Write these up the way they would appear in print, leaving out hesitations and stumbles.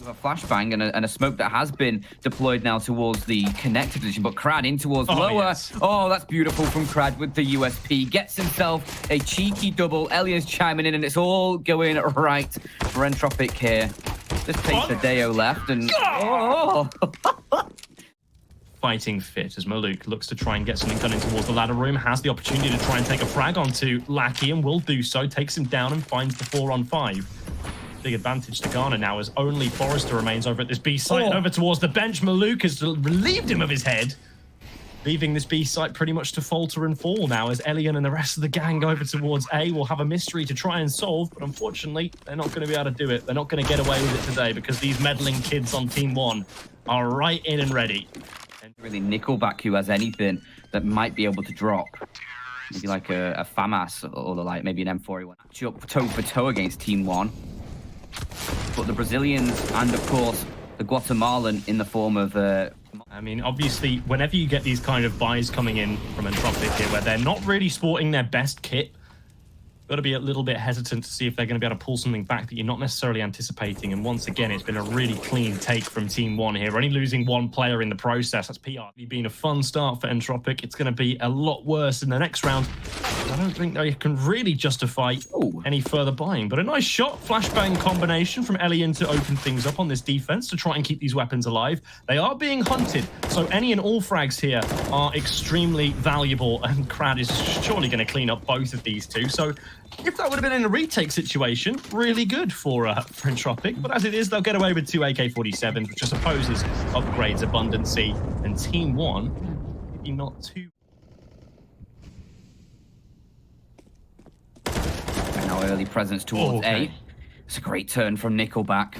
A flashbang and a smoke that has been deployed now towards the connector position, but Krad in towards lower. Yes. Oh, that's beautiful from Krad with the USP. Gets himself a cheeky double. Elian's chiming in, and it's all going right for Entropiq here. Just pesadelo left, and oh. Fighting fit as Maluk looks to try and get something done in towards the ladder room. Has the opportunity to try and take a frag onto Lackey, and will do so. Takes him down and finds the 4-on-5. Big advantage to Ghana now as only Forrester remains over at this B site. And over towards the bench, Maluk has relieved him of his head, leaving this B site pretty much to falter and fall now as Elian and the rest of the gang go over towards A. Will have a mystery to try and solve, but unfortunately, they're not going to be able to do it. They're not going to get away with it today because these meddling kids on TeamOne are right in and ready. Really, NickelBack, who has anything that might be able to drop. Maybe like a FAMAS or the like, maybe an M4. Match up toe for toe against TeamOne. But the Brazilians and, of course, the Guatemalan in the form of... I mean, obviously, whenever you get these kind of buys coming in from Entropiq here, where they're not really sporting their best kit, got to be a little bit hesitant to see if they're going to be able to pull something back that you're not necessarily anticipating. And once again, it's been a really clean take from TeamOne here. Only losing one player in the process. That's PR. Been a fun start for Entropiq. It's going to be a lot worse in the next round. I don't think they can really justify any further buying. But a nice shot, flashbang combination from Elian to open things up on this defense to try and keep these weapons alive. They are being hunted, so any and all frags here are extremely valuable, and Krad is surely going to clean up both of these two. So if that would have been in a retake situation, really good for Entropiq. But as it is, they'll get away with 2 AK-47s, which I suppose is upgrades abundancy. And TeamOne, maybe not too... Now early presence towards A. It's a great turn from NickelBack.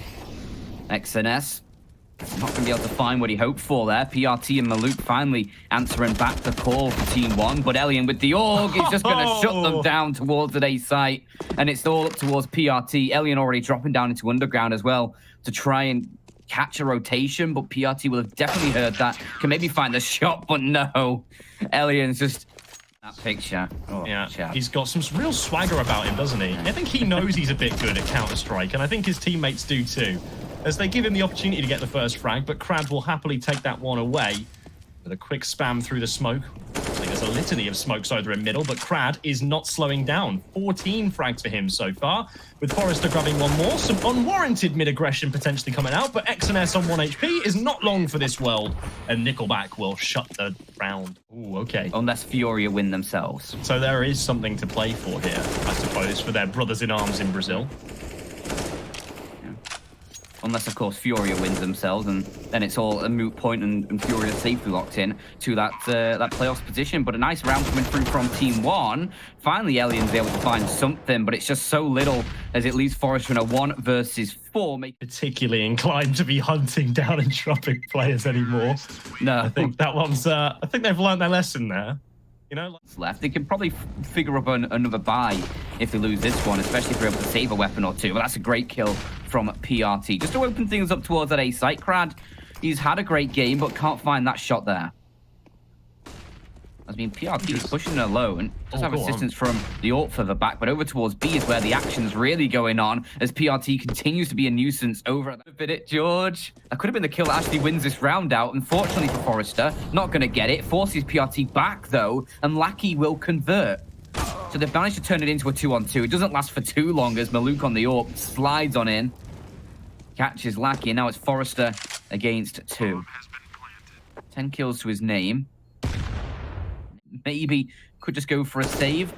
XNS not going to be able to find what he hoped for there. PRT and Maluk finally answering back the call for TeamOne, but Elian with the AUG is just going to shut them down towards the A site, and it's all up towards PRT. Elian already dropping down into underground as well to try and catch a rotation, but PRT will have definitely heard that. Can maybe find the shot, but no. Elian's just... That picture. Oh, yeah, chat. He's got some real swagger about him, doesn't he? I think he knows he's a bit good at Counter-Strike, and I think his teammates do too, as they give him the opportunity to get the first frag, but Krad will happily take that one away with a quick spam through the smoke. I think there's a litany of smokes either in middle, but Krad is not slowing down. 14 frags for him so far, with Forrester grabbing one more. Some unwarranted mid-aggression potentially coming out, but XNS on 1 HP is not long for this world, and NickelBack will shut the round. Ooh, okay. Unless FURIA win themselves. So there is something to play for here, I suppose, for their brothers in arms in Brazil. Unless, of course, FURIA wins themselves, and then it's all a moot point, and FURIA safely locked in to that playoffs position. But a nice round coming through from TeamOne. Finally, Elian's able to find something, but it's just so little as it leaves Forrester in a 1 versus 4. Particularly inclined to be hunting down Entropiq players anymore. No. I think that one's... I think they've learned their lesson there. You know, left. They can probably figure up another buy if they lose this one, especially if they're able to save a weapon or two. But that's a great kill from PRT. Just to open things up towards that A site. Krad, he's had a great game, but can't find that shot there. I mean, PRT is pushing it alone. Does have assistance from the AWP further back, but over towards B is where the action's really going on, as PRT continues to be a nuisance over at the George. That could have been the kill that actually wins this round out. Unfortunately for Forrester, not going to get it. Forces PRT back, though, and Lackey will convert. So they've managed to turn it into a 2-on-2. It doesn't last for too long as Maluk on the AWP slides on in. Catches Lackey, and now it's Forrester against 2. 10 kills to his name. Maybe could just go for a save.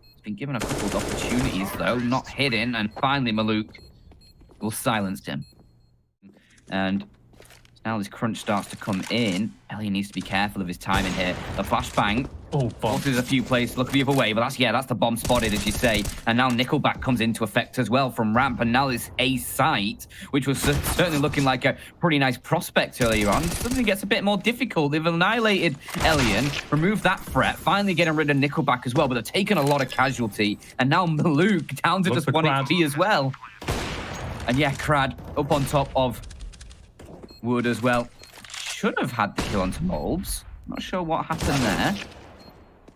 He's been given a couple of opportunities, though, not hitting, and finally Maluk will silence him. And now this crunch starts to come in. Ellie needs to be careful of his timing here. The flashbang. Forces a few plays, look the other way, but that's the bomb spotted, as you say. And now NickelBack comes into effect as well from ramp, and now this A site, which was certainly looking like a pretty nice prospect earlier on, suddenly gets a bit more difficult. They've annihilated Elian, removed that threat, finally getting rid of NickelBack as well, but they've taken a lot of casualty, and now Maluk down to just 1 HP as well. And yeah, Krad up on top of Wood as well. Should have had the kill onto malbs. Not sure what happened there.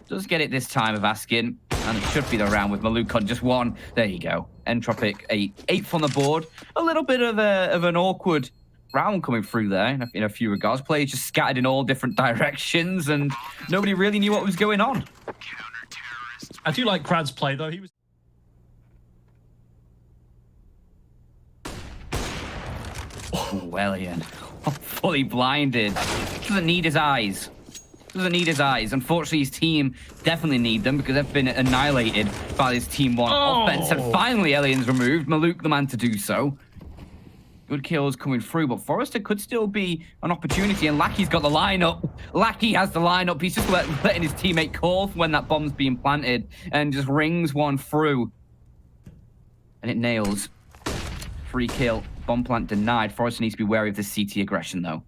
Does get it this time of asking. And it should be the round with maluk on just one. There you go. Entropiq, eighth on the board. A little bit of an awkward round coming through there in a few regards. Players just scattered in all different directions, and nobody really knew what was going on. I do like Krad's play, though. He was... Oh, Elian. Fully blinded. Doesn't need his eyes. Doesn't need his eyes. Unfortunately, his team definitely need them because they've been annihilated by this TeamOne offense. And finally, Elian's removed. maluk the man to do so. Good kills coming through, but Forrester could still be an opportunity, and Lackey's got the lineup. Lackey has the lineup. He's just letting his teammate call when that bomb's being planted and just rings one through. And it nails. Free kill. Bomb plant denied. Forrester needs to be wary of the CT aggression, though.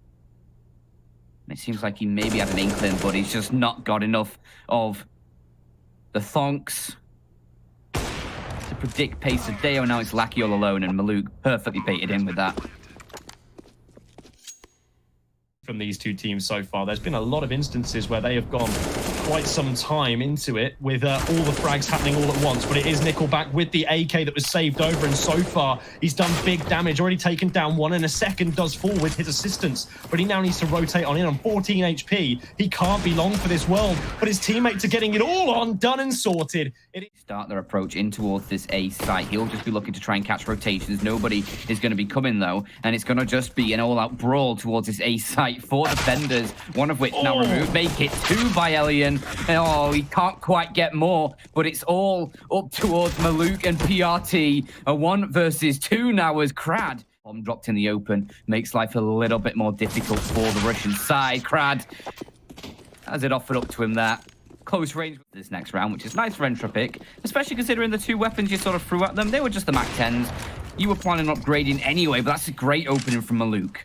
It seems like he maybe had an inkling, but he's just not got enough of the thonks to predict pesadelo. Now it's Lackey all alone, and maluk perfectly baited in with that. From these two teams so far, there's been a lot of instances where they have gone quite some time into it with all the frags happening all at once, but it is NickelBack with the AK that was saved over, and so far he's done big damage, already taken down one, and a second does fall with his assistance, but he now needs to rotate on in on 14 HP. He can't be long for this world, but his teammates are getting it all on, done and sorted. Start their approach in towards this A site. He'll just be looking to try and catch rotations. Nobody is going to be coming, though, and it's going to just be an all-out brawl towards this A site. 4 defenders, one of which now removed. Make it 2 by Elian. Oh, he can't quite get more, but it's all up towards maluk and PRT. A 1 versus 2 now as Krad. Bomb dropped in the open. Makes life a little bit more difficult for the Russian side. Krad has it offered up to him there. Close range with this next round, which is nice for Entropiq, especially considering the 2 weapons you sort of threw at them. They were just the Mac 10s. You were planning on upgrading anyway, but that's a great opening from maluk.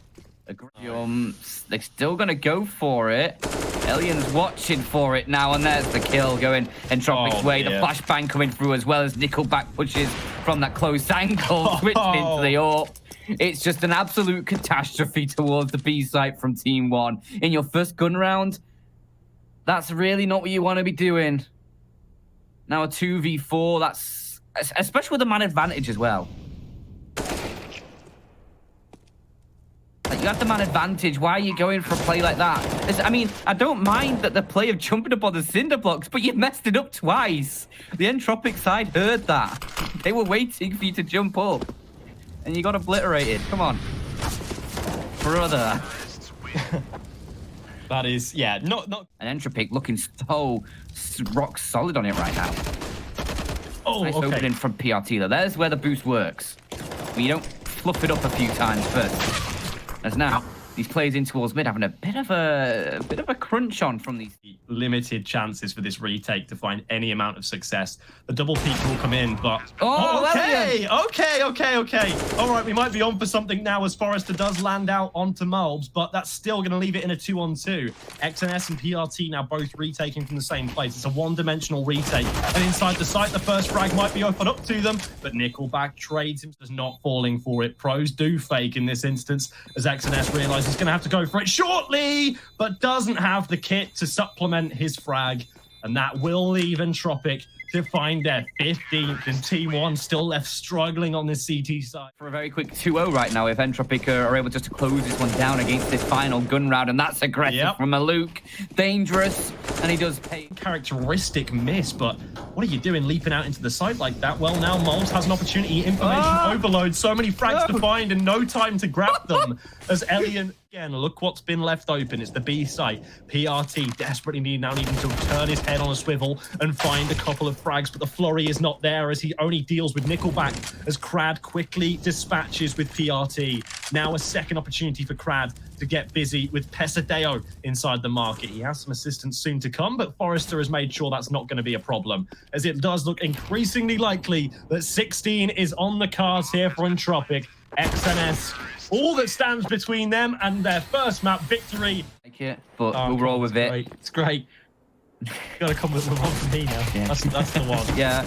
They're still going to go for it. Elian's watching for it now, and there's the kill going Entropiq's way. The flashbang coming through as well as NickelBack pushes from that close angle, switching into the AWP. It's just an absolute catastrophe towards the B site from TeamOne. In your first gun round, that's really not what you want to be doing. Now a 2v4, that's... especially with the man advantage as well. Like, you have the man advantage. Why are you going for a play like that? I mean, I don't mind that the play of jumping up on the cinder blocks, but you messed it up twice. The Entropiq side heard that. They were waiting for you to jump up. And you got obliterated. Come on. Brother. That is, yeah, not... And Entropiq looking so rock solid on it right now. Oh, nice okay. Opening from PRT, though. There's where the boost works. When you don't fluff it up a few times first. As now, these players in towards mid having a bit of a crunch on from these limited chances for this retake to find any amount of success. The double peak will come in, but okay. All right, we might be on for something now as Forrester does land out onto malbs, but that's still going to leave it in a 2-on-2. XNS and PRT now both retaking from the same place. It's a one-dimensional retake, and inside the site, the first frag might be opened up to them, but NickelBack trades him, does not falling for it. Pros do fake in this instance as XNS realizes he's going to have to go for it shortly, but doesn't have the kit to supplement his frag, and that will leave Entropiq to find their 15th, and TeamOne still left struggling on this CT side. For a very quick 2-0 right now, if Entropiq are able just to close this one down against this final gun round, and that's aggressive from maluk. Dangerous, and he does pay. Characteristic miss, but what are you doing leaping out into the side like that? Well, now malbs has an opportunity. Information overload, so many frags to find and no time to grab them as Elian... Again, look what's been left open. It's the B site. PRT desperately needing to turn his head on a swivel and find a couple of frags, but the flurry is not there as he only deals with NickelBack as Krad quickly dispatches with PRT. Now a second opportunity for Krad to get busy with pesadelo inside the market. He has some assistance soon to come, but Forrester has made sure that's not going to be a problem, as it does look increasingly likely that 16 is on the cards here for Entropiq. XNS, all that stands between them and their first map victory. Like it, but we'll roll with it. It's great. Gotta come with one for me now. Yeah. That's the one. Yeah.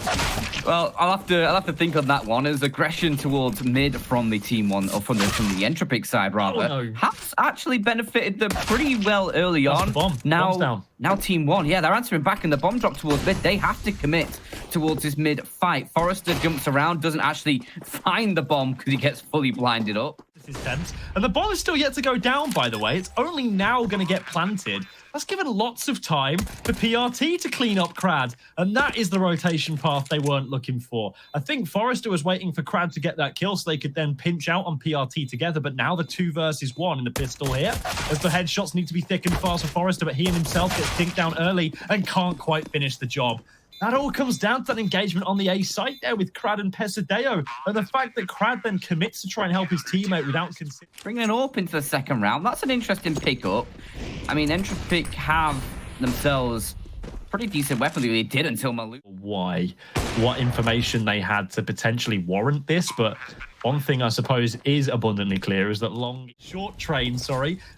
Well, I'll have to think on that one. As aggression towards mid from the TeamOne, or from the Entropiq side rather, no. has actually benefited them pretty well early That's on. the bomb. Now, Bomb's down. now TeamOne, yeah, they're answering back, and the bomb drop towards mid. They have to commit towards this mid fight. Forrester jumps around, doesn't actually find the bomb because he gets fully blinded up. This is tense. And the bomb is still yet to go down, by the way. It's only now going to get planted. That's given lots of time for PRT to clean up Krad. And that is the rotation path they weren't looking for. I think Forrester was waiting for Krad to get that kill so they could then pinch out on PRT together. But now the 2 versus 1 in the pistol here, as the headshots need to be thick and fast for Forrester. But he and himself gets dinked down early and can't quite finish the job. That all comes down to that engagement on the A site there with Krad and pesadelo. And the fact that Krad then commits to try and help his teammate without considering. Bringing an AWP into the second round, that's an interesting pickup. I mean, Entropiq have themselves pretty decent weapons. They did until malbsMd. Why? What information they had to potentially warrant this, but one thing I suppose is abundantly clear is that short train,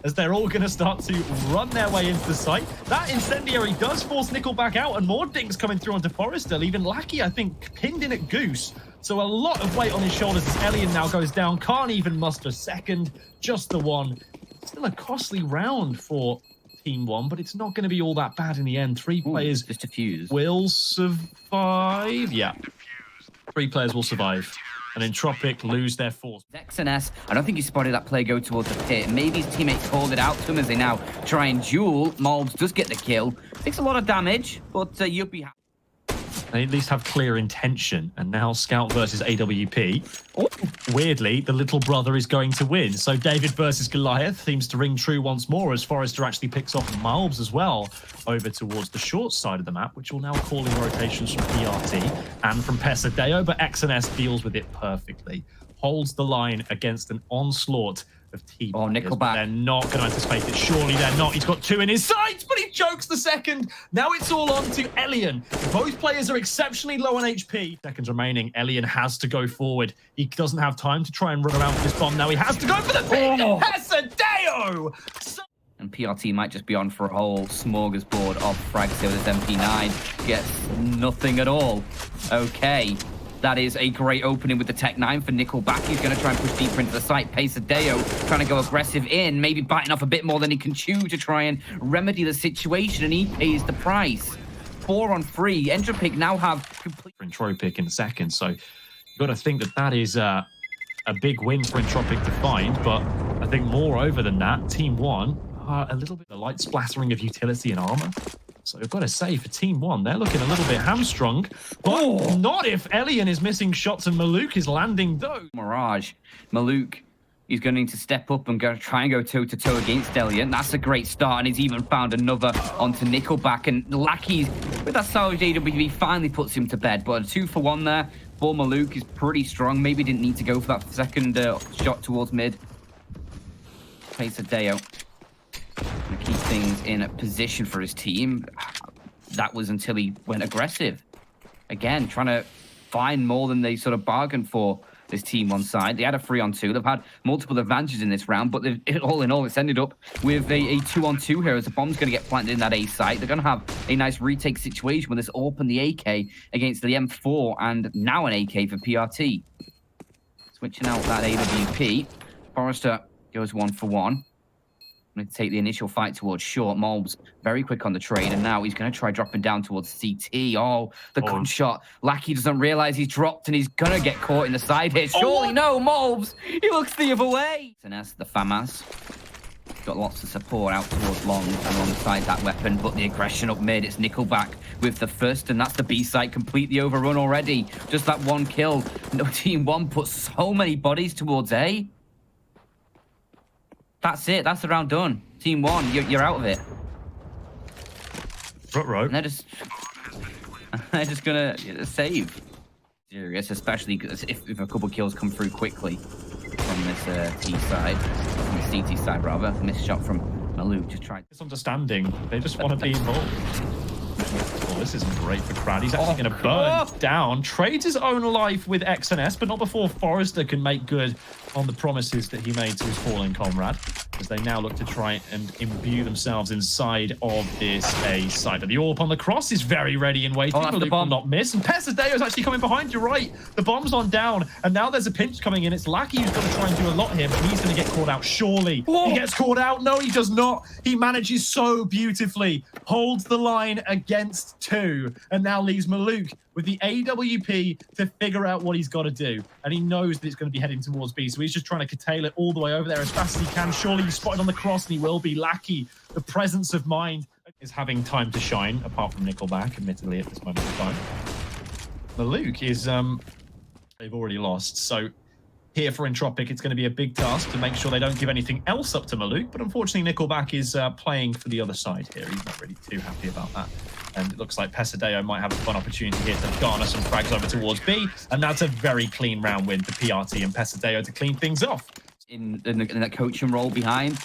as they're all going to start to run their way into the site. That incendiary does force NickelBack out, and more dinks coming through onto Forrester, leaving Lackey, I think, pinned in at Goose. So a lot of weight on his shoulders as Elian now goes down. Can't even muster second, just the one. Still a costly round for TeamOne, but it's not going to be all that bad in the end. 3 players just a fuse will survive. Yeah, 3 players will survive. And Entropiq lose their force. XNS, I don't think he spotted that play go towards the pit. Maybe his teammates called it out to him as they now try and duel. malbsMd does get the kill. Takes a lot of damage, but you'll be happy. They at least have clear intention. And now Scout versus AWP. Oh, weirdly, the little brother is going to win. So David versus Goliath seems to ring true once more as Forrester actually picks off malbsMd as well over towards the short side of the map, which will now call in rotations from PRT and from pesadelo, but XNS deals with it perfectly. Holds the line against an onslaught of T. Oh, NickelBack. They're not going to anticipate it. Surely they're not. He's got 2 in his sights, but he chokes the second. Now it's all on to Elian. Both players are exceptionally low on HP. Seconds remaining. Elian has to go forward. He doesn't have time to try and run around with this bomb. Now he has to go for the big pesadelo. And PRT might just be on for a whole smorgasbord of frags here with his MP9. Gets nothing at all. Okay. That is a great opening with the Tech 9 for NickelBack. He's going to try and push deeper into the site. pesadelo trying to go aggressive in, maybe biting off a bit more than he can chew to try and remedy the situation, and he pays the price. 4 on 3. Entropiq now have complete... Entropiq in second, so you've got to think that that is a big win for Entropiq to find, but I think moreover than that, TeamOne are a little bit the light splattering of utility and armor. So I've got to say, for TeamOne, they're looking a little bit hamstrung, but not if Elian is missing shots and malbsMd is landing those. Mirage. malbsMd, he's going to need to step up and try and go toe-to-toe against Elian. That's a great start, and he's even found another onto NickelBack. And Lackey, with that salvage AWP, finally puts him to bed. But a 2-for-1 there for malbsMd is pretty strong. Maybe didn't need to go for that second shot towards mid. pesadelo. Going to keep things in a position for his team. That was until he went aggressive. Again, trying to find more than they sort of bargained for, this TeamOne side. They had a 3-on-2. They've had multiple advantages in this round, but all in all, it's ended up with a 2-on-2 here as the bomb's going to get planted in that A site. They're going to have a nice retake situation with this AWP and the AK against the M4 and now an AK for PRT. Switching out that AWP. Forrester goes 1-for-1. Going to take the initial fight towards short. malbsMd very quick on the trade, and now he's going to try dropping down towards CT. Oh, the gunshot. Lackey doesn't realize he's dropped, and he's going to get caught in the side hit. Surely no, malbsMd. He looks the other way. SNS, the FAMAS. Got lots of support out towards long alongside that weapon, but the aggression up mid, it's NickelBack with the first, and that's the B site completely overrun already. Just that one kill. No, TeamOne put so many bodies towards A. That's it. That's the round done. TeamOne, you're out of it. And they're just gonna save. Serious, especially because if a couple kills come through quickly from this T side, from the CT side rather. Missed shot from malbsMd. Just trying. Misunderstanding. They just want to be involved. Oh, this isn't great for Krad. He's actually going to burn down. Trades his own life with XNS, but not before Forrester can make good on the promises that he made to his fallen comrade, as they now look to try and imbue themselves inside of this A site. But the AWP on the cross is very ready and waiting. The will bomb not miss. And pesadelo is actually coming behind. You're right. The bomb's on down, and now there's a pinch coming in. It's Lackey who's going to try and do a lot here, but he's going to get caught out. Surely he gets caught out. No, he does not. He manages so beautifully, holds the line against 2, and now leaves malbsMd with the AWP to figure out what he's got to do. And he knows that it's going to be heading towards B, so he's just trying to curtail it all the way over there as fast as he can. Surely he's spotted on the cross, and he will be. Lackey, the presence of mind, is having time to shine, apart from NickelBack, admittedly, at this moment in time. malbsMd is, they've already lost, so here for Entropiq, it's going to be a big task to make sure they don't give anything else up to malbsMd, but unfortunately NickelBack is playing for the other side here. He's not really too happy about that. And it looks like pesadelo might have a fun opportunity here to garner some frags over towards B, and that's a very clean round win for PRT and pesadelo to clean things off. In that coaching role behind,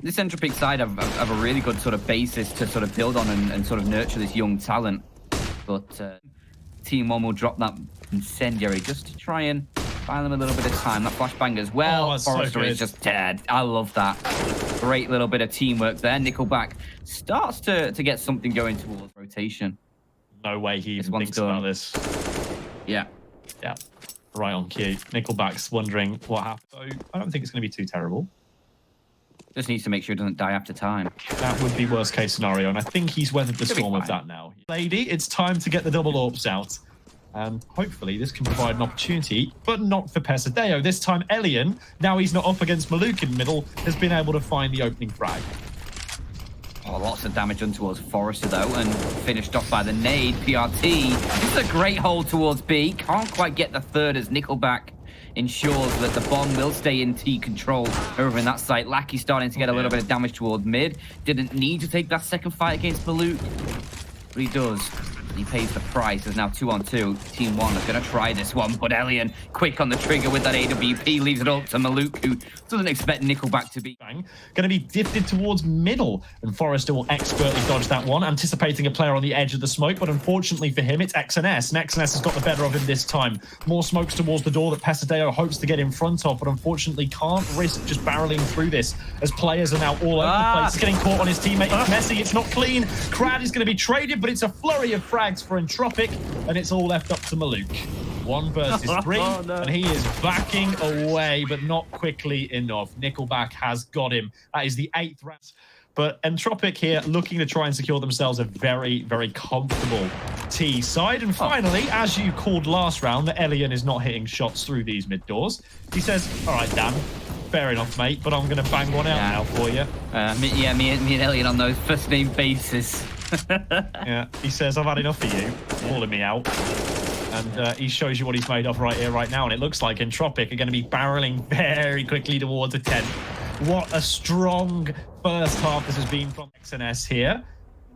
this Entropiq side have a really good sort of basis to sort of build on and sort of nurture this young talent. But TeamOne will drop that incendiary just to try and buy them a little bit of time. That flashbang as well. Forrester is just dead. I love that. Great little bit of teamwork there. NickelBack starts to get something going towards rotation. No way he even thinks about this. Yeah. Yeah. Right on cue. NickelBack's wondering what happened. So I don't think it's going to be too terrible. Just needs to make sure it doesn't die after time. That would be worst case scenario, and I think he's weathered the storm of that now. Lady, it's time to get the double AWPs out. And hopefully this can provide an opportunity, but not for pesadelo. This time Elian, now he's not up against malbsMd in the middle, has been able to find the opening frag. Oh, lots of damage done towards Forrester though, and finished off by the nade. PRT, this is a great hold towards B. Can't quite get the third as NickelBack ensures that the bomb will stay in T control over in that site. Lackey starting to get a little bit of damage towards mid. Didn't need to take that second fight against malbsMd, but he does. He pays the price. There's now 2-on-2. TeamOne are going to try this one, but Elian quick on the trigger with that AWP, leaves it up to malbsMd, who doesn't expect NickelBack to be. Going to be drifted towards middle, and Forrester will expertly dodge that one, anticipating a player on the edge of the smoke, but unfortunately for him, it's XNS, and XNS has got the better of him this time. More smokes towards the door that pesadelo hopes to get in front of, but unfortunately can't risk just barreling through this, as players are now all over the place. He's getting caught on his teammate. It's messy, it's not clean. Krad is going to be traded, but it's a flurry of frags for Entropiq, and it's all left up to malbsMd. 1 versus 3, and he is backing away, but not quickly enough. NickelBack has got him. That is the 8th round. But Entropiq here looking to try and secure themselves a very, very comfortable T side. And finally, as you called last round, that Elian is not hitting shots through these mid doors. He says, all right, Dan, fair enough, mate, but I'm going to bang one out now for you. Me and Elian on those first name basis. Yeah, he says, I've had enough of you calling me out. And he shows you what he's made of right here, right now. And it looks like Entropiq are going to be barreling very quickly towards a 10. What a strong first half this has been from XNS here.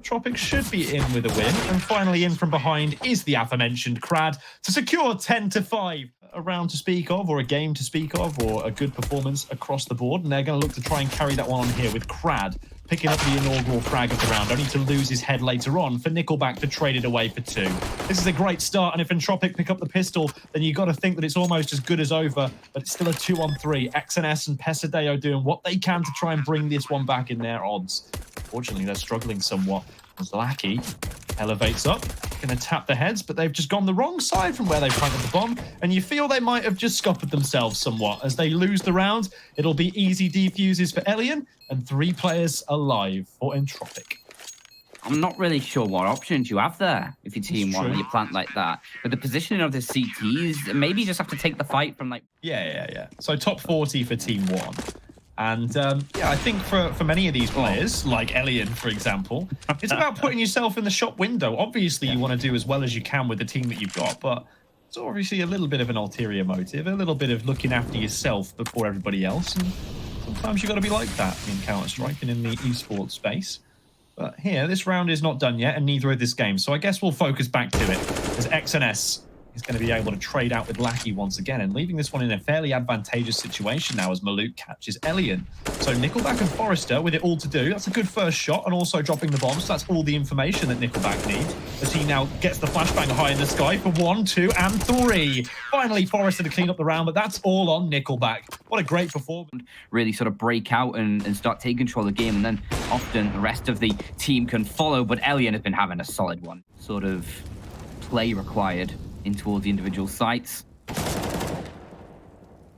Entropiq should be in with a win. And finally in from behind is the aforementioned Krad to secure 10-5. A round to speak of, or a game to speak of, or a good performance across the board. And they're going to look to try and carry that one on here with Krad picking up the inaugural frag of the round, only to lose his head later on for NickelBack to trade it away for 2. This is a great start, and if Entropiq pick up the pistol, then you've got to think that it's almost as good as over, but it's still a 2-on-3. XNS and pesadelo doing what they can to try and bring this one back in their odds. Fortunately, they're struggling somewhat. As Lackey elevates up, going to tap the heads, but they've just gone the wrong side from where they planted the bomb, and you feel they might have just scuppered themselves somewhat. As they lose the round, it'll be easy defuses for Elian, and 3 players alive for Entropiq. I'm not really sure what options you have there if you TeamOne when you plant like that. But the positioning of the CTs, maybe you just have to take the fight from like... Yeah. So top 40 for TeamOne. And yeah, I think for many of these players, like Elian, for example, it's about putting yourself in the shop window. Obviously, you want to do as well as you can with the team that you've got, but it's obviously a little bit of an ulterior motive, a little bit of looking after yourself before everybody else. And sometimes you've got to be like that in Counter-Strike and in the esports space. But here, this round is not done yet, and neither of this game. So I guess we'll focus back to it as XNS is going to be able to trade out with Lackey once again and leaving this one in a fairly advantageous situation now as malbs catches Elian. So NickelBack and Forrester with it all to do. That's a good first shot and also dropping the bomb. So that's all the information that NickelBack needs as he now gets the flashbang high in the sky for 1, 2, and 3. Finally, Forrester to clean up the round, but that's all on NickelBack. What a great performance. Really sort of break out and start taking control of the game, and then often the rest of the team can follow, but Elian has been having a solid one. Sort of play required in towards the individual sites.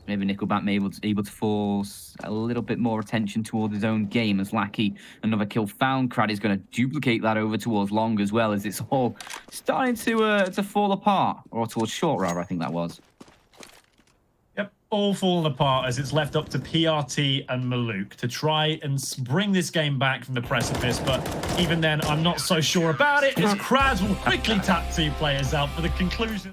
Maybe NickelBack may able to force a little bit more attention towards his own game as Lackey, another kill found. Krad is going to duplicate that over towards long as well, as it's all starting to fall apart, or towards short rather, I think that was. Yep, all falling apart as it's left up to PRT and malbs to try and bring this game back from the precipice, but even then, I'm not so sure about it, as Krad will quickly tap 2 players out for the conclusion.